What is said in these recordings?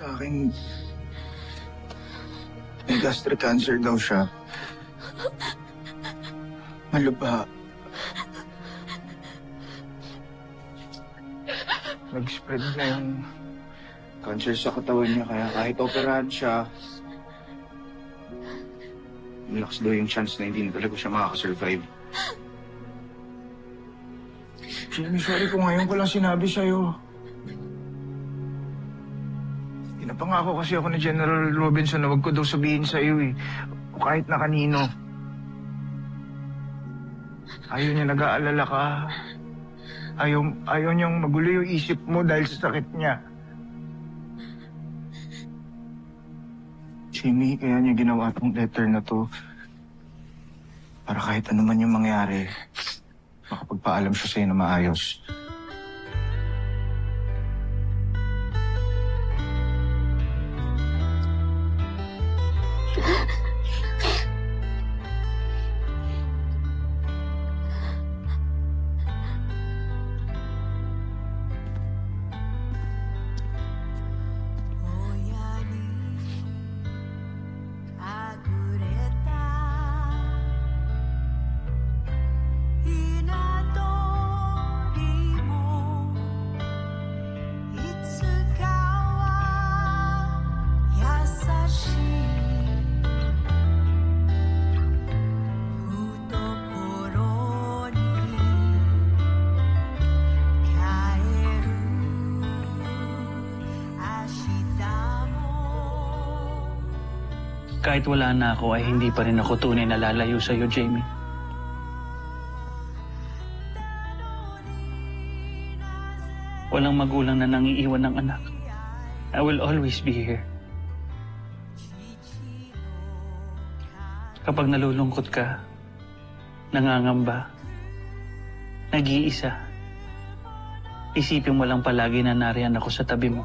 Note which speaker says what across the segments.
Speaker 1: Sa akin, may gastric cancer daw siya. Malubha. Nag-spread na yung cancer sa katawan niya, kaya kahit operahan siya, malakas daw yung chance na hindi na talaga siya makakasurvive. Sorry kung ngayon ko lang sinabi sa'yo. Pinapangako kasi ako ni General Robinson na wag ko daw sabihin sa'yo eh. O kahit na kanino. Ayaw niya nag-aalala ka. Ayaw niyang magulo yung isip mo dahil sa sakit niya. Jimmy, kaya niya ginawa tong letter na to. Para kahit ano man yung mangyari, makapagpaalam siya sa'yo na maayos.
Speaker 2: Kahit wala na ako ay hindi pa rin ako tunay na lalayo sa'yo, Jamie. Walang magulang na nangiiwan ng anak. I will always be here. Kapag nalulungkot ka, nangangamba, nag-iisa, isipin mo lang palagi na nariyan ako sa tabi mo.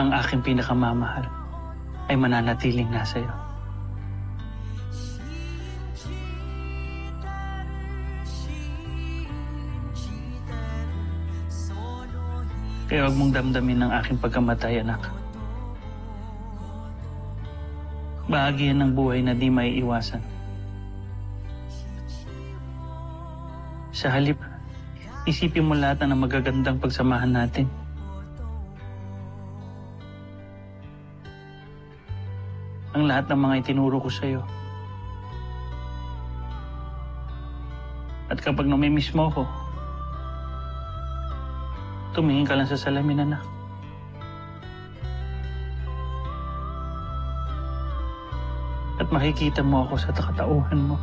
Speaker 2: Ang aking pinakamamahal ay mananatiling nasa iyo. Kaya huwag mong damdamin ang aking pagkamatay, anak. Bahagi yan ng buhay na di maiiwasan. Sa halip, isipin mo lahat ng magagandang pagsamahan natin. Ang lahat ng mga itinuro ko sa'yo. At kapag namimiss mo ko, tumingin ka lang sa salamin, anak. At makikita mo ako sa katauhan mo.